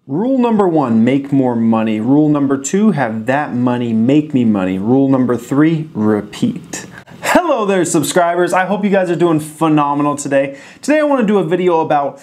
Rule number 1, make more money. Rule number 2, have that money make me money. Rule number 3, repeat. Hello there, subscribers. I hope you guys are doing phenomenal today. Today I want to do a video about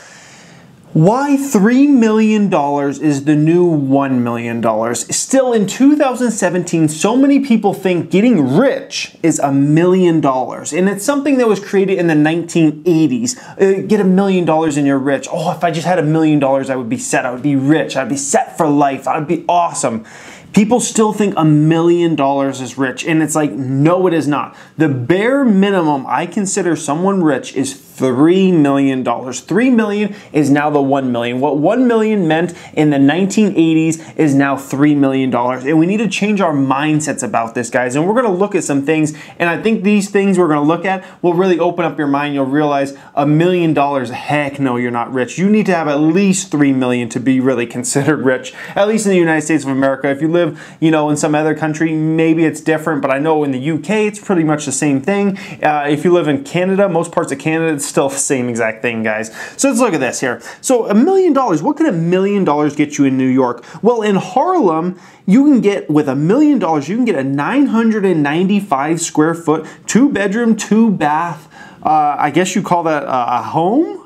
why $3 million is the new $1 million. Still in 2017, so many people think getting rich is $1 million. And it's something that was created in the 1980s. Get $1 million and you're rich. Oh, if I just had $1 million, I would be set. I would be rich. I'd be set for life. I'd be awesome. People still think $1 million is rich, and it's like, no, it is not. The bare minimum I consider someone rich is $3 million. $3 million is now the $1 million. What $1 million meant in the 1980s is now $3 million. And we need to change our mindsets about this, guys. And we're going to look at some things, and I think these things we're going to look at will really open up your mind. You'll realize $1 million, heck no, you're not rich. You need to have at least $3 million to be really considered rich, at least in the United States of America. If you live, in some other country, maybe it's different, but I know in the UK, it's pretty much the same thing. If you live in Canada, most parts of Canada, it's still the same exact thing, guys. So let's look at this here. So $1 million, what can $1 million get you in New York? Well, in Harlem, you can get, with $1 million, you can get a 995 square foot, 2-bedroom, 2-bath, I guess you call that a home?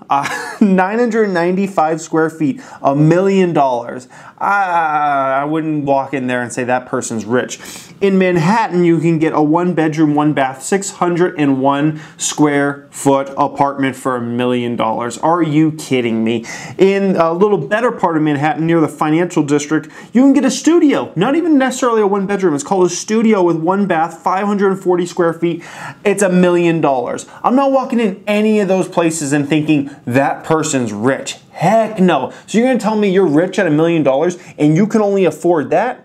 995 square feet, $1 million. I wouldn't walk in there and say that person's rich. In Manhattan, you can get a 1-bedroom, 1-bath, 601 square foot apartment for $1 million. Are you kidding me? In a little better part of Manhattan, near the financial district, you can get a studio. Not even necessarily a 1-bedroom. It's called a studio with 1 bath, 540 square feet. It's $1 million. I'm not walking in any of those places and thinking that person's rich. Heck no. So you're going to tell me you're rich at $1 million and you can only afford that?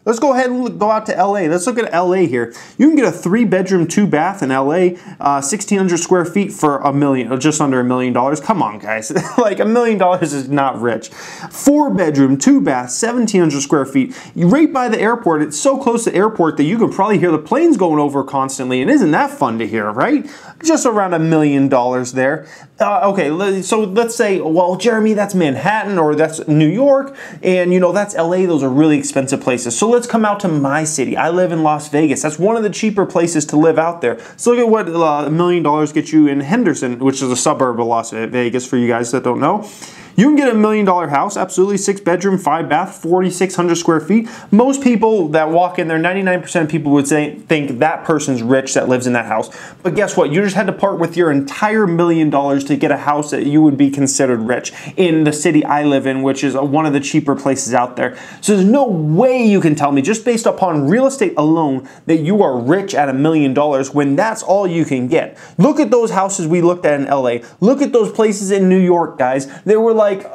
Let's go ahead and go out to LA. Let's look at LA here. You can get a 3-bedroom, 2-bath in LA, 1,600 square feet for $1 million, just under $1 million. Come on, guys. Like $1 million is not rich. 4-bedroom, 2-bath, 1,700 square feet. Right by the airport. It's so close to the airport that you can probably hear the planes going over constantly. And isn't that fun to hear, right? Just around $1 million there. Okay, so let's say, well, Jeremy, that's Manhattan or that's New York, and that's LA. Those are really expensive places. So let's come out to my city. I live in Las Vegas. That's one of the cheaper places to live out there. So look at what $1 million gets you in Henderson, which is a suburb of Las Vegas for you guys that don't know. You can get $1 million house, absolutely, 6-bedroom, 5-bath, 4,600 square feet. Most people that walk in there, 99% of people would think that person's rich that lives in that house. But guess what? You just had to part with your entire $1 million to get a house that you would be considered rich in the city I live in, which is one of the cheaper places out there. So there's no way you can tell me, just based upon real estate alone, that you are rich at $1 million when that's all you can get. Look at those houses we looked at in LA. Look at those places in New York, guys. They were like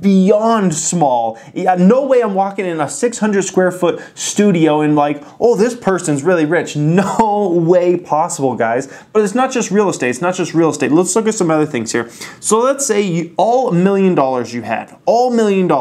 beyond small. Yeah, no way I'm walking in a 600 square foot studio and like, oh, this person's really rich. No way possible, guys. But it's not just real estate. It's not just real estate. Let's look at some other things here. So let's say all $1 million you had, all $1 million,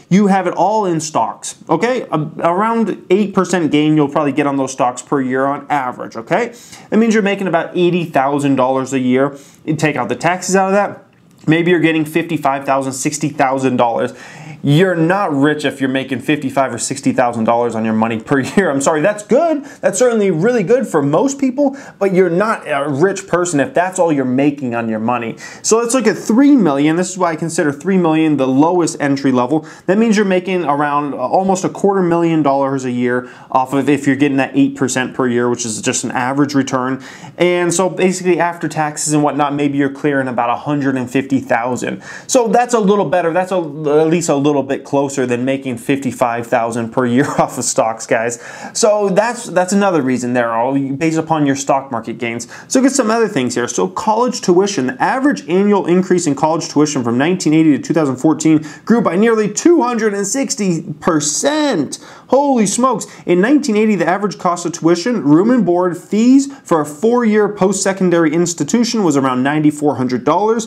you have it all in stocks, okay? Around 8% gain you'll probably get on those stocks per year on average, okay? That means you're making about $80,000 a year. You take out the taxes out of that, maybe you're getting $55,000, $60,000. You're not rich if you're making $55,000 or $60,000 on your money per year. I'm sorry, that's good. That's certainly really good for most people, but you're not a rich person if that's all you're making on your money. So let's look at $3 million. This is why I consider $3 million the lowest entry level. That means you're making around almost $250,000 a year off of if you're getting that 8% per year, which is just an average return. And so basically after taxes and whatnot, maybe you're clearing about $150,000. So that's a little better. That's at least a little bit closer than making $55,000 per year off of stocks, guys. So that's another reason there, all based upon your stock market gains. So get some other things here. So college tuition, the average annual increase in college tuition from 1980 to 2014 grew by nearly 260%. Holy smokes. In 1980, the average cost of tuition, room and board, fees for a 4-year post-secondary institution was around $9,400.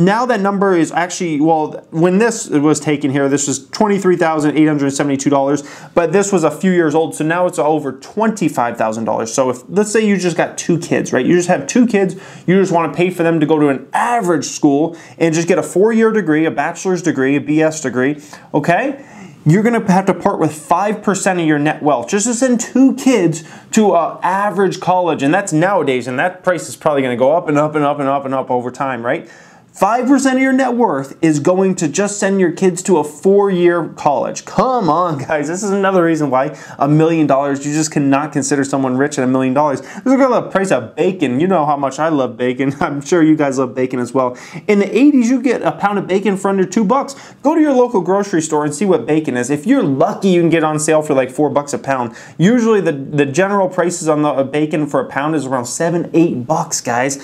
Now that number is actually, well, when this was taken here, this was $23,872, but this was a few years old, so now it's over $25,000. So if, let's say you just got 2 kids, right? You just have 2 kids, you just want to pay for them to go to an average school and just get a 4-year degree, a bachelor's degree, a BS degree, okay? You're going to have to part with 5% of your net wealth just to send 2 kids to an average college. And that's nowadays, and that price is probably going to go up and up and up and up and up over time, right? 5% of your net worth is going to just send your kids to a 4-year college. Come on, guys. This is another reason why $1 million, you just cannot consider someone rich at $1 million. Look at the price of bacon. You know how much I love bacon. I'm sure you guys love bacon as well. In the 80s, you get a pound of bacon for under $2. Go to your local grocery store and see what bacon is. If you're lucky, you can get on sale for like $4 a pound. Usually, the general prices on the bacon for a pound is around $7, $8, guys.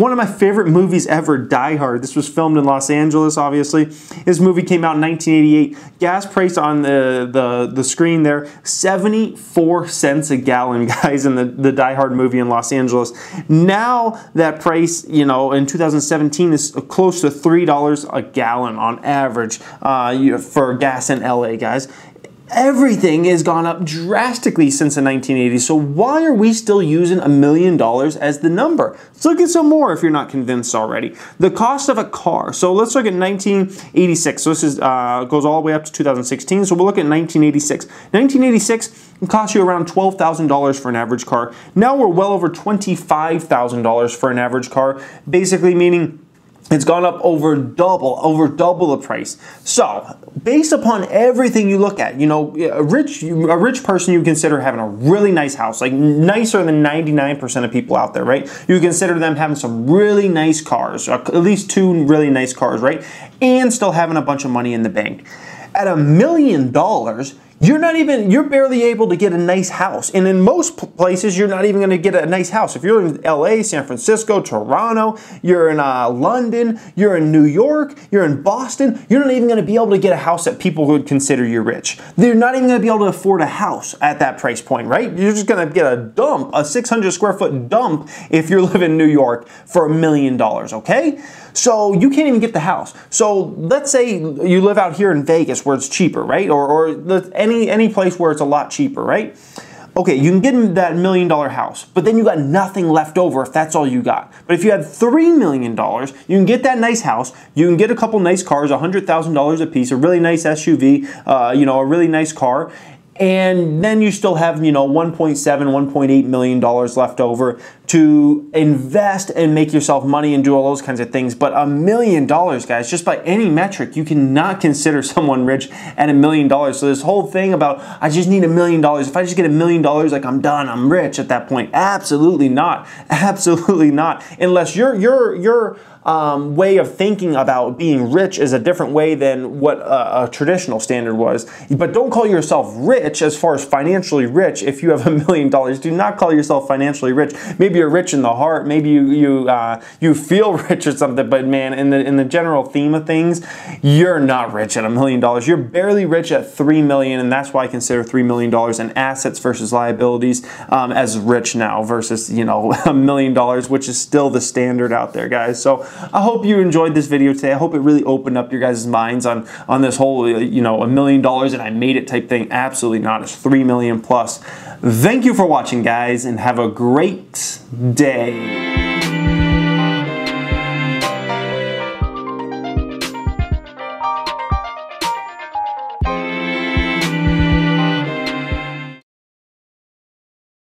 One of my favorite movies ever, Die Hard. This was filmed in Los Angeles, obviously. This movie came out in 1988. Gas price on the screen there, 74 cents a gallon, guys, in the Die Hard movie in Los Angeles. Now that price, you know, in 2017 is close to $3 a gallon on average for gas in LA, guys. Everything has gone up drastically since the 1980s, so why are we still using $1 million as the number? Let's look at some more if you're not convinced already. The cost of a car. So let's look at 1986. So this is goes all the way up to 2016, so we'll look at 1986. 1986, it cost you around $12,000 for an average car. Now we're well over $25,000 for an average car, basically meaning it's gone up over double the price. So, based upon everything you look at, you know, a rich person you consider having a really nice house, like nicer than 99% of people out there, right? You consider them having some really nice cars, at least 2 really nice cars, right? And still having a bunch of money in the bank. At $1 million, you're barely able to get a nice house. And in most places, you're not even going to get a nice house. If you're in LA, San Francisco, Toronto, you're in London, you're in New York, you're in Boston, you're not even going to be able to get a house that people would consider you rich. They're not even going to be able to afford a house at that price point, right? You're just going to get a dump, a 600 square foot dump if you're living in New York for $1 million, okay? So you can't even get the house. So let's say you live out here in Vegas where it's cheaper, right? Or any place where it's a lot cheaper, right? Okay, you can get that $1 million house, but then you got nothing left over if that's all you got. But if you had $3 million, you can get that nice house, you can get a couple nice cars, $100,000 a piece, a really nice SUV, you know, a really nice car, and then you still have, you know, $1.7, $1.8 million left over to invest and make yourself money and do all those kinds of things. But $1 million, guys, just by any metric, you cannot consider someone rich at $1 million. So this whole thing about, I just need $1 million. If I just get $1 million, like I'm done, I'm rich at that point. Absolutely not. Absolutely not. Unless your way of thinking about being rich is a different way than what a traditional standard was. But don't call yourself rich as far as financially rich if you have $1 million. Do not call yourself financially rich. Maybe you're rich in the heart. Maybe you feel rich or something. But man, in the general theme of things, you're not rich at $1 million. You're barely rich at $3 million, and that's why I consider $3 million in assets versus liabilities as rich now versus, you know, $1 million, which is still the standard out there, guys. So I hope you enjoyed this video today. I hope it really opened up your guys' minds on this whole, you know, $1 million and I made it type thing. Absolutely not. It's 3 million plus. Thank you for watching, guys, and have a great day.